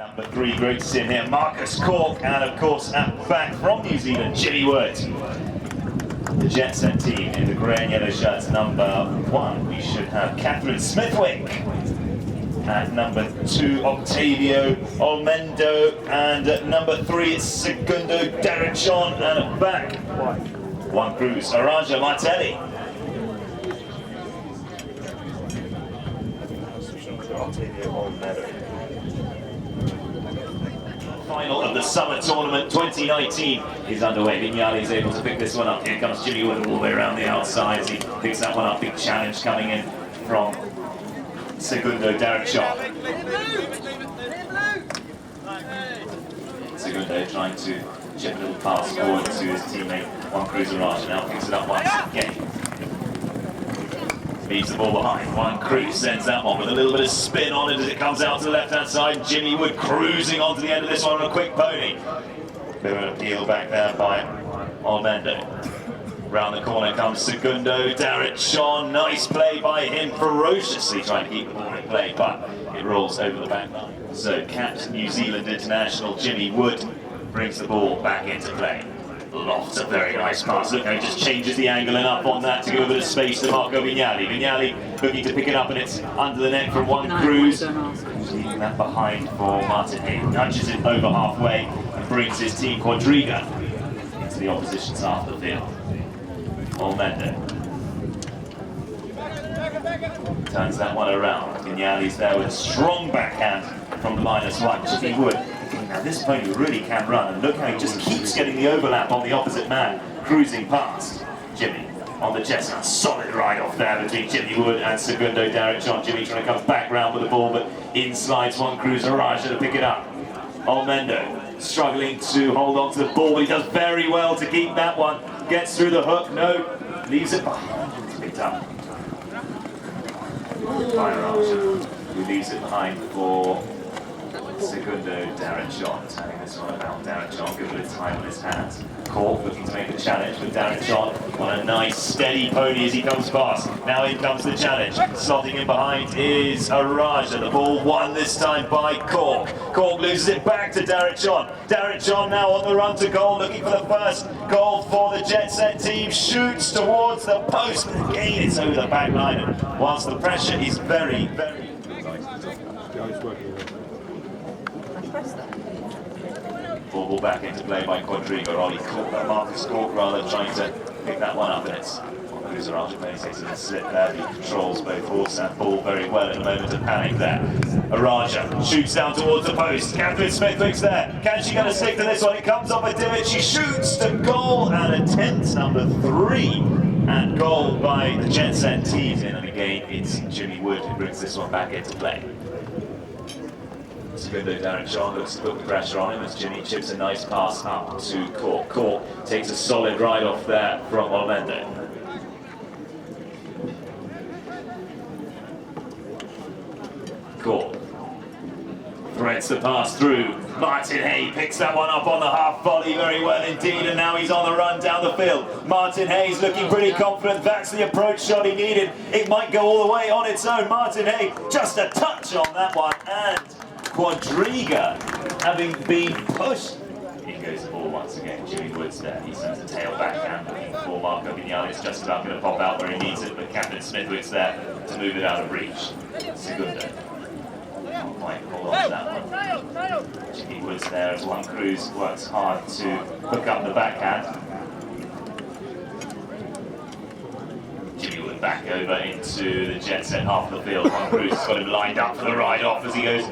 Number 3, great to see him here, Marcus Cork, and of course at back from New Zealand, Jimmy Wood. The Jet Set team in the grey and yellow shirts. Number 1, we should have Catherine Smithwick. At number 2, Octavio Olmendo, and at number 3, it's Segundo Darachon, and at back, Juan Cruz, Aranja Martelli. Octavio Olmendo. Final of the Summer Tournament 2019 is underway. Vignali is able to pick this one up. Here comes Jimmy Wood all the way around the outside as he picks that one up. Big challenge coming in from Segundo Darachon. Segundo trying to chip a little pass forward to his teammate Juan Cruz Aranja. Now picks it up once again. Leaves the ball behind. Juan Cruz sends that one with a little bit of spin on it as it comes out to the left-hand side. Jimmy Wood cruising onto the end of this one on a quick pony. Bit of an appeal back there by Olmendo. Round the corner comes Segundo Darachon. Nice play by him, ferociously trying to keep the ball in play, but it rolls over the back line. So capped New Zealand international Jimmy Wood brings the ball back into play. Lofts a very nice pass. Look how he just changes the angle and up on that to give a bit of space to Marco Vignali. Vignali looking to pick it up, and it's under the net from Juan Cruz. Leaving that behind for Martin Hay. Nudges it over halfway and brings his team Quadriga into the opposition's half of the field. Olmendo turns that one around. Vignali's there with a strong backhand from the -1. Jimmy Wood. Now this pony really can run, and look how he just keeps getting the overlap on the opposite man, cruising past Jimmy on the chestnut. Solid ride off there between Jimmy Wood and Segundo Darachon. Jimmy trying to come back round with the ball, but in slides Juan Cruz Aranja to pick it up. Olmendo struggling to hold on to the ball, but he does very well to keep that one. Gets through the hook, no, leaves it behind. It's picked up by Aranja, who leaves it behind for Segundo Darachon. Turning this one about. Darachon, give a bit of time on his hands. Cork looking to make the challenge with Darachon on a nice steady pony as he comes past. Now in comes the challenge. Slotting in behind is Aranja. The ball won this time by Cork. Cork loses it back to Darachon. Darachon now on the run to goal, looking for the first goal for the Jet Set team. Shoots towards the post, but again it's over the back line. And whilst the pressure is very, very... Ball back into play by Quadriga, or Marcus Cork rather, trying to pick that one up, and it's Cruz Aranja takes it in a slip there. He controls both horse and ball very well in a moment of panic there. Aranja shoots down towards the post. Catherine Smithwick's there. Can she get a stick to this one? It comes off a divot. She shoots to goal, and attempts number 3 and goal by the Jet Set team. And again, it's Jimmy Wood who brings this one back into play. Segundo Darachon looks to put the pressure on him as Jimmy chips a nice pass up to Cork. Cork takes a solid ride off there from Olmendo. Cork threads the pass through. Martin Hay picks that one up on the half volley very well indeed, and now he's on the run down the field. Martin Hay's looking pretty confident. That's the approach shot he needed. It might go all the way on its own. Martin Hay just a touch on that one, and Quadriga having been pushed. In goes the ball once again. Jimmy Wood's there. He sends a tail backhand looking for Marco Vignali. It's just about going to pop out where he needs it, but Catherine Smithwick's there to move it out of reach. Segundo can't quite hold on to that one. Jimmy Wood's there as Juan Cruz works hard to hook up the backhand. Jimmy Wood back over into the Jet Set half of the field. Juan Cruz has got him lined up for the ride off as he goes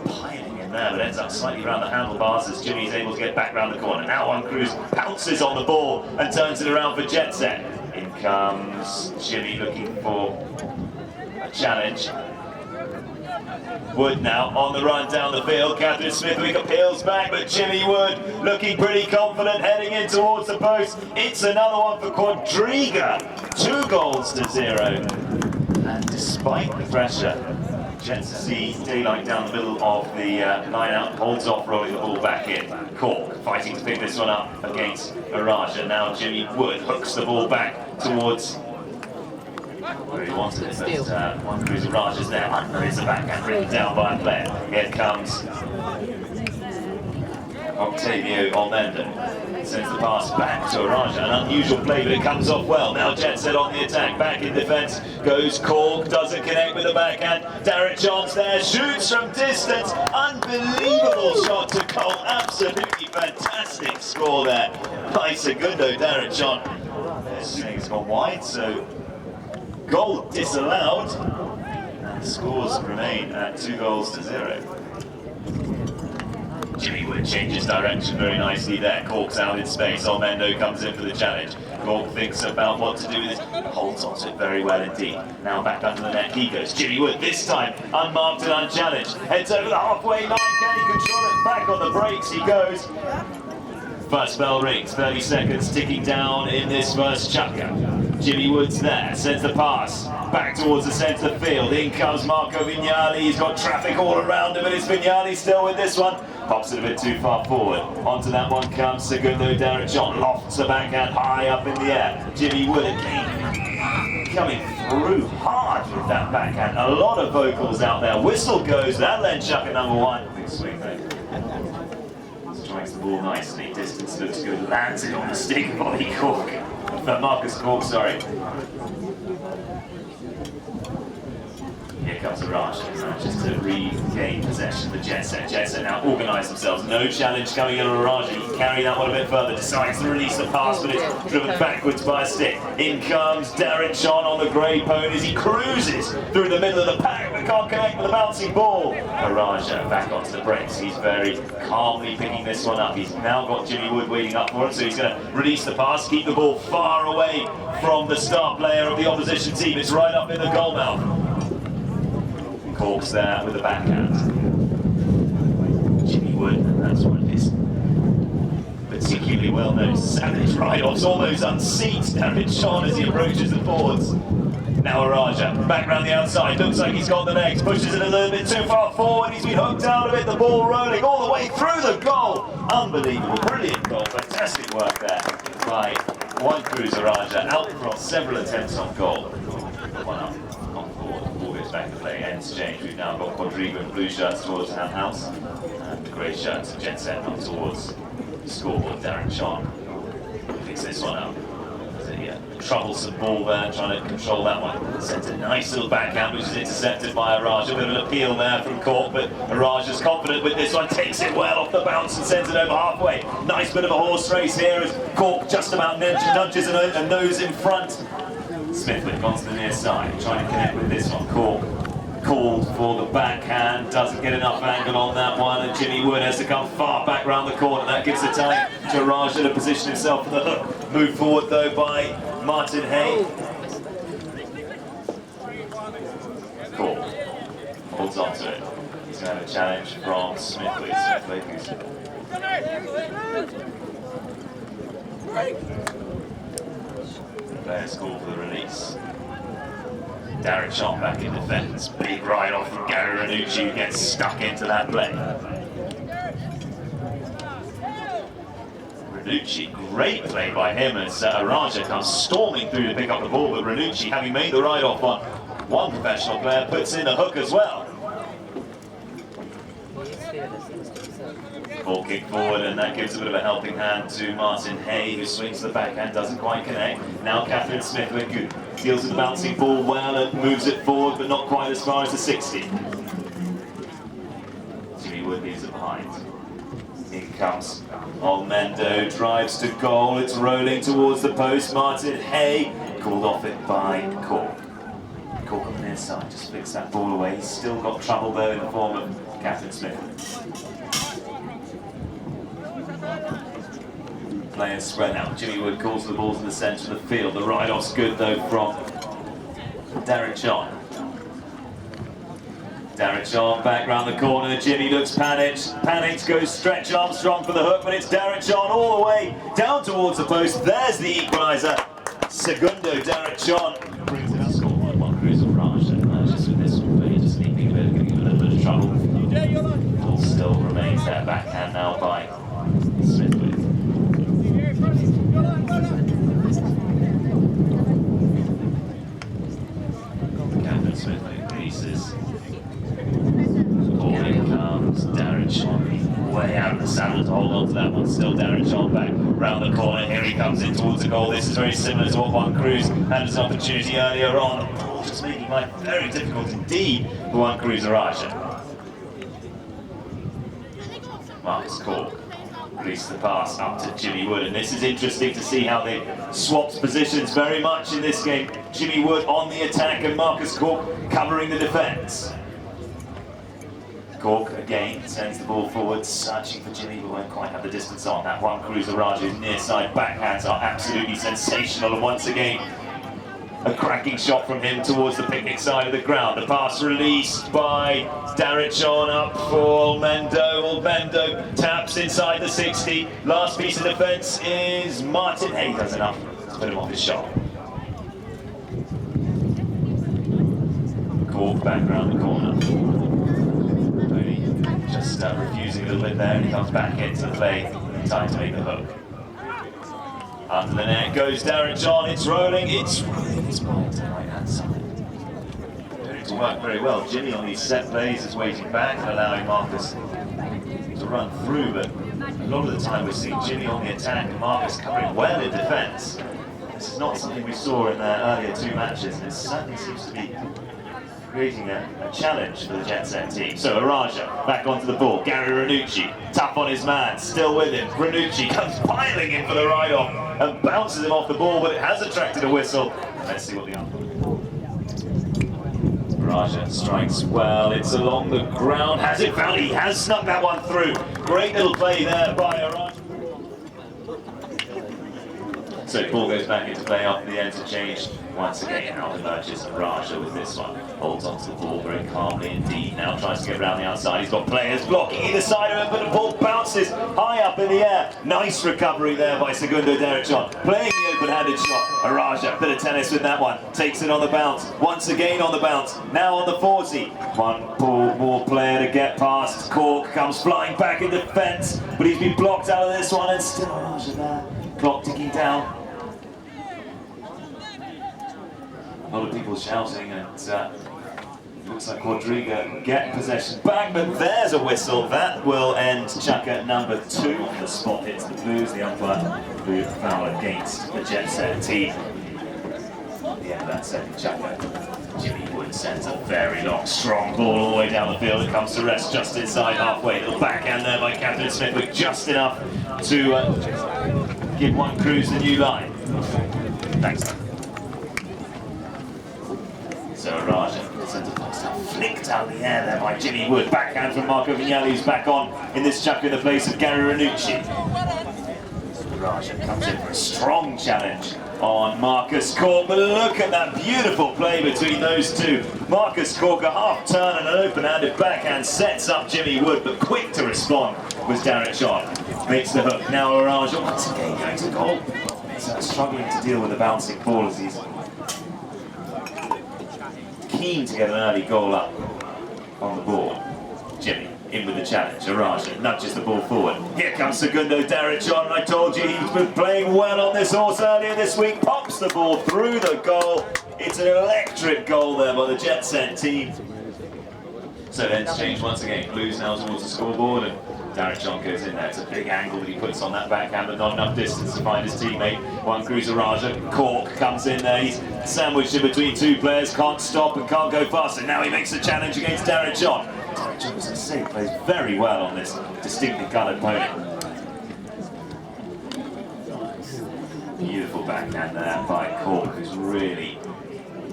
piling in there, but ends up slightly around the handlebars as Jimmy's able to get back round the corner. Now Juan Cruz pounces on the ball and turns it around for Jet Set. In comes Jimmy looking for a challenge. Wood now on the run down the field. Catherine Smithwick appeals back, but Jimmy Wood looking pretty confident, heading in towards the post. It's another one for Quadriga. 2 goals to 0. And despite the pressure, Jet see daylight down the middle of the line out, holds off rolling the ball back in. Cork fighting to pick this one up against Aranja. Now Jimmy Wood hooks the ball back towards Where he wanted it, but one cruiser Raj is there. Under is the backhand written down by a player. Here comes Octavio Olmendo. Sends the pass back to Araja. An unusual play, but it comes off well. Now Jet Set on the attack. Back in defence goes Cork. Doesn't connect with the backhand. Derek John's there. Shoots from distance. Unbelievable shot to goal. Absolutely fantastic score there by Segundo Derek John. It's gone wide, so goal disallowed. And the scores remain at 2-0. Jimmy Wood changes direction very nicely there. Cork's out in space. Olmendo comes in for the challenge. Cork thinks about what to do with it. Holds on to it very well indeed. Now back under the net he goes. Jimmy Wood, this time unmarked and unchallenged. Heads over the halfway line. Can he control it? Back on the brakes he goes. First bell rings. 30 seconds ticking down in this first chukka. Jimmy Wood's there. Sends the pass back towards the centre field. In comes Marco Vignali. He's got traffic all around him, but it's Vignali still with this one. Pops it a bit too far forward. Onto that one comes Segundo Derek John. Lofts the backhand high up in the air. Jimmy Wood again coming through hard with that backhand. A lot of vocals out there. Whistle goes. That led chukka number one. Big swing there. Strikes the ball nicely. Distance looks good. Lands it on the stick of Ollie Cork. Marcus Cork, sorry. Here comes Araj, just to regain possession of the Jet Set. Jet Set now organise themselves. No challenge coming in on Araj. He can carry that one a bit further. Decides to release the pass, but it's driven backwards by a stick. In comes Derek John on the grey ponies. He cruises through the middle of the pack, but can't connect with the bouncing ball. Araj back onto the brakes. He's very calmly picking this one up. He's now got Jimmy Wood waiting up for him, so he's going to release the pass, keep the ball far away from the star player of the opposition team. It's right up in the goal mouth. Cork's there with the backhand. Jimmy Wood, and that's one of his particularly well-known savage ride-offs, almost unseats Derek John as he approaches the boards. Now Araja, back round the outside, looks like he's got the legs, pushes it a little bit too far forward, he's been hooked out of it, the ball rolling all the way through the goal. Unbelievable, brilliant goal, fantastic work there by one Cruz Araja, out from several attempts on goal. One up. Back to play ends change. We've now got Quadriga and blue shirts towards Ham House, and the grey shirts of Jet Set up towards the scoreboard. Derek John picks this one up. There's a troublesome ball there, trying to control that one. Sends a nice little backhand, which is intercepted by Araj. A bit of an appeal there from Cork, but Araj is confident with this one, takes it well off the bounce and sends it over halfway. Nice bit of a horse race here as Cork just about nudges a nose in front. Smithwick onto the near side, trying to connect with this one. Cork called for the backhand, doesn't get enough angle on that one, and Jimmy Wood has to come far back round the corner. That gives the time to Raja to position himself for the hook. Moved forward though by Martin Hay. Cork holds on to it. He's going to have a challenge from Smithwick. Players call for the release. Derek John back in defence. Big ride off from Gary Ranucci, who gets stuck into that play. Ranucci, great play by him as Araja comes storming through to pick up the ball, but Ranucci, having made the ride off on one professional player, puts in the hook as well. Ball kick forward, and that gives a bit of a helping hand to Martin Hay, who swings the backhand, doesn't quite connect. Now Catherine Smithwick, who deals with the bouncing ball well and moves it forward, but not quite as far as the 60. Jimmy Wood leaves it behind. In comes Olmendo, drives to goal, it's rolling towards the post. Martin Hay called off it by Cork. Cork on the inside, just flicks that ball away. He's still got trouble though in the form of Catherine Smithwick. Players spread out. Jimmy Wood calls the ball to the centre of the field. The ride-off's good though from Derek John. Derek John back round the corner. Jimmy looks panicked. Panicked, goes Stretch Armstrong for the hook, but it's Derek John all the way down towards the post. There's the equaliser. Segundo Derek John brings it up. Scored by one Cruz Raj. Just with this one, but he's just leaping a bit, giving him a little bit of trouble. Ball still remains there. Backhand now by Smithwick. John way out of the saddle to hold on to that one. Still Darren John back round the corner. Here he comes in towards the goal. This is very similar to what Juan Cruz had as an opportunity earlier on. The ball just making life very difficult indeed for Juan Cruz Araja. Marcus Cork released the pass up to Jimmy Wood, and this is interesting to see how they swapped positions very much in this game. Jimmy Wood on the attack and Marcus Cork covering the defence. Cork again sends the ball forward, searching for Jimmy, but won't quite have the distance on that. Juan Cruz Araja's near side backhands are absolutely sensational, and once again a cracking shot from him towards the picnic side of the ground. The pass released by Darren John up for Olmendo. Olmendo taps inside the 60. Last piece of defence is Martin. He does enough to put him off his shot. Cork back round the corner. Only just refusing a little bit there, and he comes back into play in time to make the hook. Under the net goes Darren John, it's rolling, it's ball to the right hand side. Doing to work very well. Jimmy on these set plays is waiting back and allowing Marcus to run through, but a lot of the time we're seeing Jimmy on the attack and Marcus covering well in defence. This is not something we saw in their earlier two matches, and it certainly seems to be creating a challenge for the Jet Set team. So Araja back onto the ball. Gary Ranucci, tough on his man, still with him. Ranucci comes piling in for the ride-off and bounces him off the ball, but it has attracted a whistle. Let's see what the outcome. Araja strikes well, it's along the ground. Has it found? He has snuck that one through. Great little play there by Araja. So ball goes back into play after the interchange. Once again, out emerges Araja with this one. Holds onto the ball very calmly indeed. Now tries to get around the outside. He's got players blocking either side of him, but the ball bounces high up in the air. Nice recovery there by Segundo Derechon. Playing the open-handed shot. Araja, bit of tennis with that one. Takes it on the bounce. Once again on the bounce. Now on the 40. One more player to get past. Cork comes flying back in defence, but he's been blocked out of this one, and still Araja there. Clock ticking down. A lot of people shouting, and looks like Quadriga get possession back, but there's a whistle. That will end chukka number 2. On the spot hits the Blues. The umpire blew foul against the Jet Set team. At the end of that second chukka, Jimmy Wood sends a very long, strong ball all the way down the field. It comes to rest just inside halfway. Little backhand there by Catherine Smith, with just enough to give Juan Cruz the new line. Thanks. So Araja sends a pass flicked out the air there by Jimmy Wood. Backhand from Marco Vignali, who's back on in this chukka in the place of Gary Ranucci. Araja comes in for a strong challenge on Marcus Cork, but look at that beautiful play between those two. Marcus Cork, a half turn and an open-handed backhand, sets up Jimmy Wood, but quick to respond was Darren John. Makes the hook. Now Araja once again going to goal. He's struggling to deal with the bouncing ball as he's keen to get an early goal up on the board. Jimmy in with the challenge. Araja nudges the ball forward. Here comes Segundo Derechon. I told you he's been playing well on this horse earlier this week. Pops the ball through the goal. It's an electric goal there by the Jet Set team. So then it's changed once again. Blues now towards the scoreboard, and Derechon goes in there. It's a big angle that he puts on that backhand, but not enough distance to find his teammate. Juan Cruz Araja. Cork comes in there. He's sandwiched in between two players. Can't stop and can't go faster. Now he makes a challenge against Derechon. Derechon, as I say, plays very well on this distinctly coloured pony. Beautiful backhand there by Cork, who's really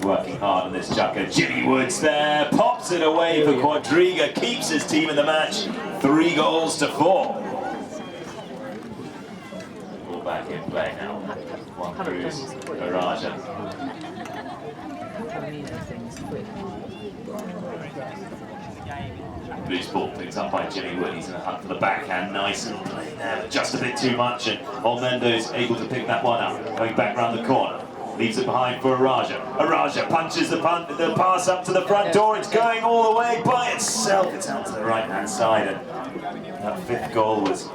working hard on this chukka. Jimmy Woods there, pops it away for Quadriga, keeps his team in the match, 3 goals to 4. Ball back in play now. Juan Cruz, Araja. Loose ball picked up by Jimmy Wood. He's in a hunt for the backhand. Nice little play there, but just a bit too much, and Olmendo's able to pick that one up. Going back round the corner. Leaves it behind for Araja. Araja punches the pass up to the front door. It's going all the way by itself. It's out to the right-hand side, and that 5th goal was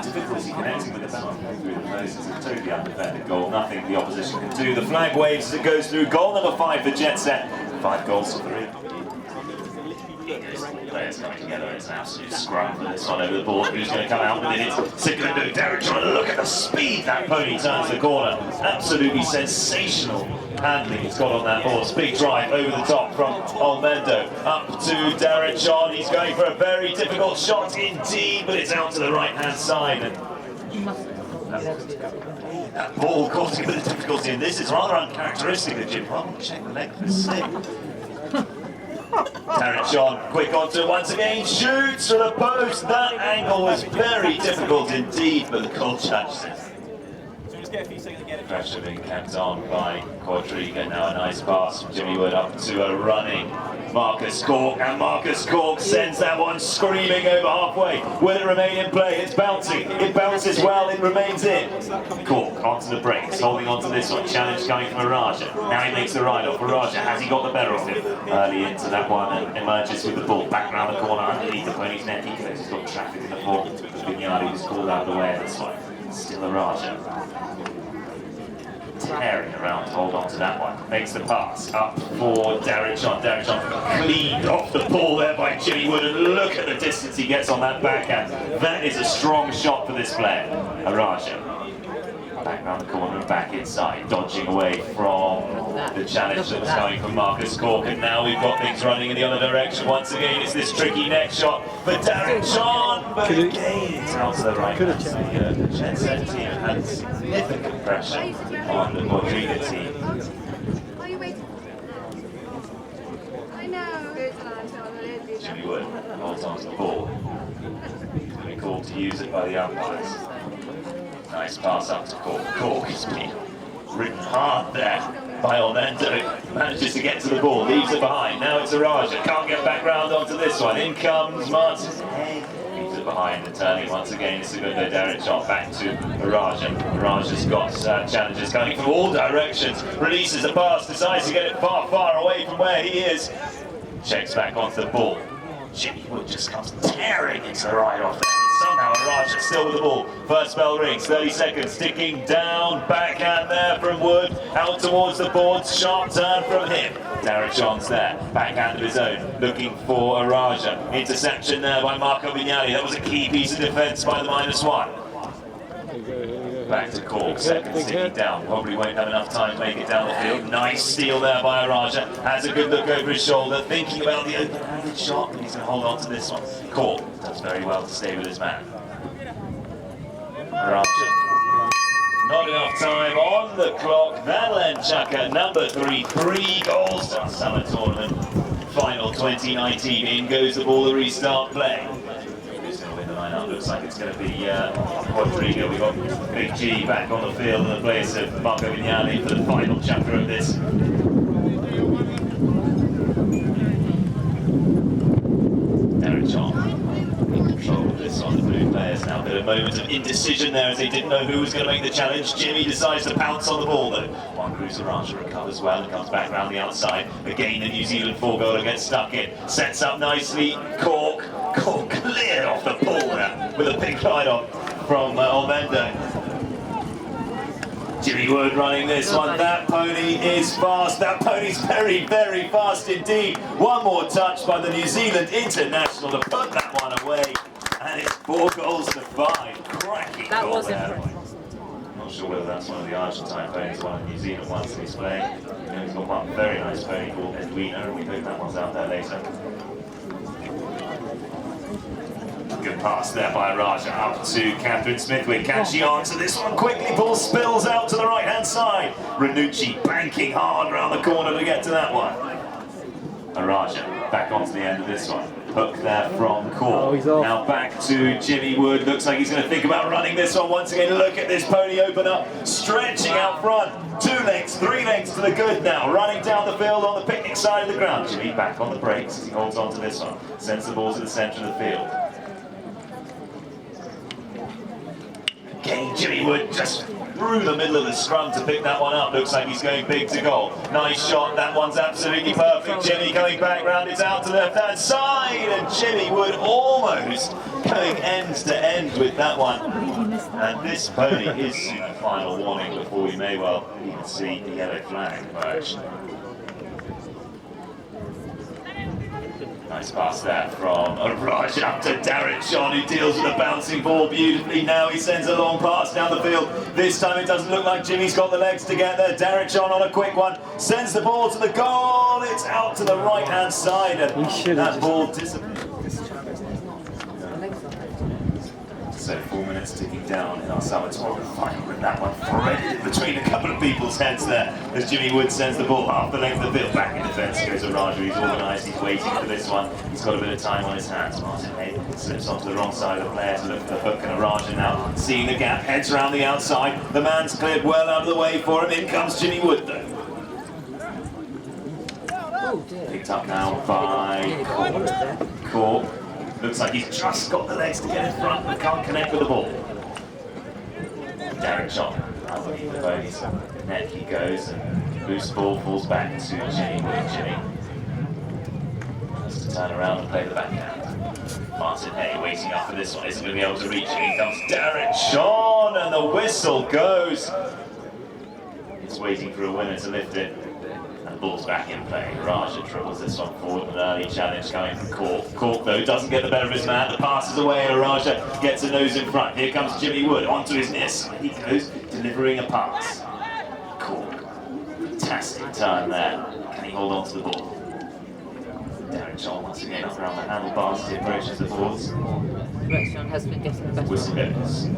difficulty connecting with the boundary through the post. It's a totally undefended goal. Nothing the opposition can do. The flag waves as it goes through. Goal number 5 for Jet Set. 5 goals to 3. Players coming together, it's an absolute scrum for this one over the board. Who's going to come out with it? It's Segundo Derek trying to look at the speed that pony turns the corner. Absolutely sensational handling he's got on that horse. Big drive over the top from Olmendo. Up to Derek John. He's going for a very difficult shot indeed, but it's out to the right-hand side. And that ball causing a bit of difficulty, and this is rather uncharacteristic of Jim. Well, check the leg for a slip. Derek John, quick onto it once again, shoots for the post. That angle was very difficult indeed, but the call judges it. Pressure being kept on by Quadriga. Now a nice pass from Jimmy Wood up to a running Marcus Cork, and Marcus Cork sends that one screaming over halfway. Will it remain in play? It's bouncing. It bounces well, it remains in. Cork onto the brakes, holding on to this one. Challenge coming from Araja. Now he makes the ride off. Araja, has he got the better of him? Early into that one and emerges with the ball back round the corner underneath the pony's neck. He's got traffic in the form. Vignali who's called out of the way of this one. Still Araja. Tearing around to hold on to that one. Makes the pass up for Derek John. Derek John cleaned off the ball there by Jimmy Wood, and look at the distance he gets on that backhand. That is a strong shot for this player. Araja. Back round the corner and back inside, dodging away from the challenge that was coming from Marcus Cork, and now we've got things running in the other direction. Once again, it's this tricky neck shot for Derek John, but again, it's out to the right hand side. The Jet team had significant pressure on the Quadriga team. Are you waiting? I know. Jimmy Wood holds on to the ball. He's going to be called to use it by the umpires. Nice pass up to Cork. Cork has been ridden hard there by Olmendo. Manages to get to the ball, leaves it behind. Now it's Araja. Can't get back round onto this one. In comes Martin. Leaves it behind and turning once again. Segundo Derek shot back to Araja. Araja's got challenges coming from all directions. Releases the pass, decides to get it far, far away from where he is. Checks back onto the ball. Jimmy Wood just comes tearing into the ride off there. Somehow Araja still with the ball. First bell rings, 30 seconds, sticking down, backhand there from Wood, out towards the boards, sharp turn from him. Derek John's there, backhand of his own, looking for Araja. Interception there by Marco Vignali. That was a key piece of defence by the -1. Back to Cork, second sticking down. Probably won't have enough time to make it down the field. Nice steal there by Araja. Has a good look over his shoulder, thinking about the open-handed shot, but he's going to hold on to this one. Cork does very well to stay with his man. Araja. Not enough time on the clock. That'll end chukka number 3. 3 goals to the summer tournament. Final 2019. In goes the ball to restart play. Looks like it's going to be Quadriga. We've got Big G back on the field in the place of Marco Vignali for the final chapter of this. Derek John in control of this on the blue players now. A bit of moment of indecision there as they didn't know who was going to make the challenge. Jimmy decides to pounce on the ball though. Juan Cruz Araja recovers well and comes back round the outside. Again, the New Zealand 4-goaler gets stuck in. Sets up nicely. Cork cleared off the ball there with a big ride off from Olmendo. Jimmy Wood running this one. That pony is fast. That pony's very, very fast indeed. One more touch by the New Zealand international to put that one away. And it's 4 goals to 5. Cracking goal there. Not sure whether that's one of the Argentine ponies, one of the New Zealand ones that he's playing. You know, he's got one very nice pony called Edwina, and we hope that one's out there later. Good pass there by Raja up to Catherine Smithwick. Can she answer this one quickly? Ball spills out to the right-hand side. Ranucci banking hard around the corner to get to that one. Raja back onto the end of this one. Hook there from Cork. Now back to Jimmy Wood. Looks like he's going to think about running this one once again. Look at this pony open up, stretching out front. 2 lengths, 3 lengths to the good now. Running down the field on the picnic side of the ground. Jimmy back on the brakes as he holds on to this one. Sends the ball to the centre of the field. Again, Jimmy Wood just through the middle of the scrum to pick that one up. Looks like he's going big to goal. Nice shot, that one's absolutely perfect. Jimmy coming back round, it's out to the left-hand side, and Jimmy Wood almost going end to end with that one. And this pony is the final warning before we may well even see the yellow flag emerge. Nice pass there from Raj up to Derek John, who deals with the bouncing ball beautifully. Now he sends a long pass down the field. This time it doesn't look like Jimmy's got the legs to get there. Derek John on a quick one, sends the ball to the goal. It's out to the right-hand side, and that ball disappears. So 4 minutes ticking down in our summer tournament final, with that one threaded between a couple of people's heads there as Jimmy Wood sends the ball half the length of the field. Back in defence goes Araja. He's organised, he's waiting for this one. He's got a bit of time on his hands. Martin Hay slips onto the wrong side of the player to look for the hook, and Araja now seeing the gap, heads around the outside. The man's cleared well out of the way for him. In comes Jimmy Wood though. Picked up now by Cork. Looks like he's just got the legs to get in front, but can't connect with the ball. Derek John, underneath the pony's neck he goes, and loose ball falls back to Jimmy Wood. Jimmy has to turn around and play the backhand. Martin Hay waiting up for this one, isn't going to be able to reach it. Here comes Derek John, and the whistle goes. He's waiting for a winner to lift it. Ball's back in play. Raja dribbles this one forward. An early challenge coming from Cork. Cork, though, doesn't get the better of his man. The pass is away, and Raja gets a nose in front. Here comes Jimmy Wood onto his near side. He goes, delivering a pass. Cork. Fantastic turn there. Can he hold on to the ball? Derek John once again up around the handlebars as he approaches the boards. Derek John has been getting the better. Whistle goes.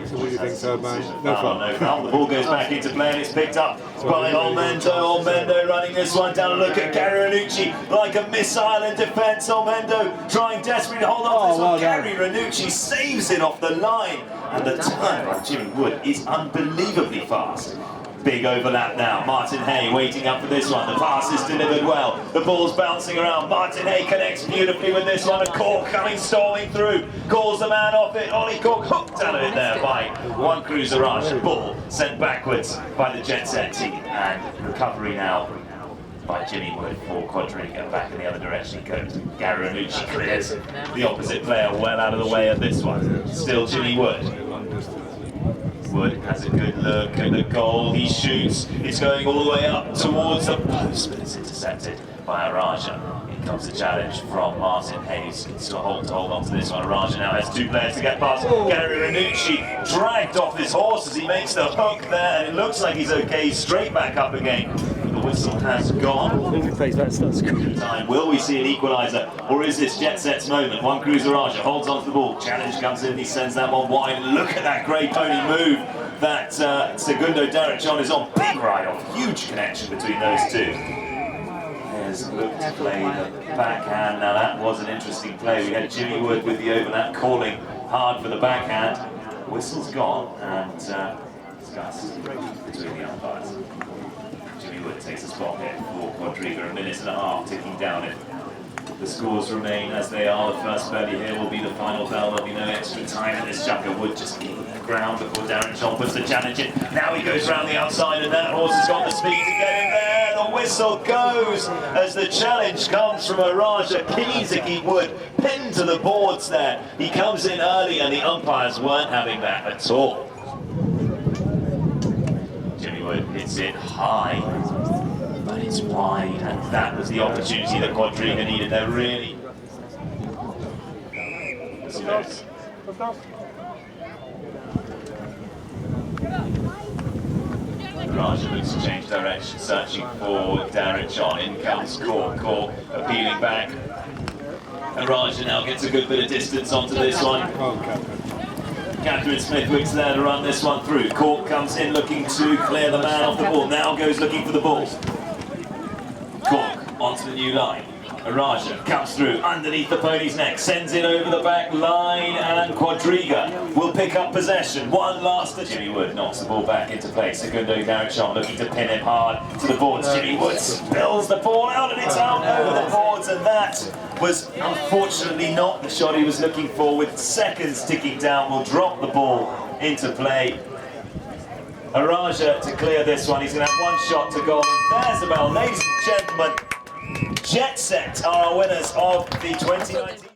What do you think, third man? No foul. No foul. The ball goes back into play, and it's picked up by Olmendo. Olmendo running this one down. Look at Gary Ranucci like a missile in defence. Olmendo trying desperately to hold on to this one. Gary Ranucci saves it off the line, and the turn by Jimmy Wood is unbelievably fast. Big overlap now. Martin Hay waiting up for this one. The pass is delivered well. The ball's bouncing around. Martin Hay connects beautifully with this one. And Cork coming storming through. Calls the man off it. Ollie Cork hooked out of it there by one cruiser rush. Ball sent backwards by the Jet Set team. And recovery now by Jimmy Wood for Quadriga. Back in the other direction he goes. Gary Ranucci clears the opposite player well out of the way of this one. Still Jimmy Wood. Wood has a good look at the goal. He shoots. It's going all the way up towards the post, but it's intercepted by Araja. Here comes the challenge from Martin Hayes. He's got to hold on to this one. Araja now has two players to get past. Gary Ranucci dragged off his horse as he makes the hook there, and it looks like he's okay. He's straight back up again. The whistle has gone. Time. Will we see an equaliser, or is this Jet Set's moment? One cruiser Raja holds on to the ball. Challenge comes in. He sends that one wide. Look at that grey pony move that Segundo Derek John is on. Big ride off. Huge connection between those two. Has looked to play the backhand. Now that was an interesting play. We had Jimmy Wood with the overlap calling hard for the backhand. Whistle's gone, and discussed between the umpires. Jimmy Wood takes a spot here for Quadriga. A minute and a half ticking down. If the scores remain as they are, the first birdie here will be the final bell. There'll be no extra time in this chukka. Wood just keeping the ground before Darren John puts the challenge in. Now he goes round the outside, and that horse has got the speed to get in there. The whistle goes as the challenge comes from Araja. Keen to keep Wood pinned to the boards there. He comes in early, and the umpires weren't having that at all. Jimmy Wood hits it high, but it's wide, and that was the opportunity that Quadriga needed. They're really... Raja looks to change direction, searching for Derek John. In comes Cork. Cork appealing back. And Raja now gets a good bit of distance onto this one. Catherine Smithwick's there to run this one through. Cork comes in looking to clear the man off the ball. Now goes looking for the ball. Cork onto the new line. Araja comes through underneath the pony's neck, sends it over the back line, and Quadriga will pick up possession. One last. Jimmy Wood knocks the ball back into play. Segundo Derek John looking to pin him hard to the boards. Jimmy Wood spills the ball out, and it's out over the boards, and that was unfortunately not the shot he was looking for. With seconds ticking down, will drop the ball into play. Araja to clear this one. He's going to have one shot to goal, and there's the bell. Ladies and gentlemen, Jet Set are our winners of the 2019.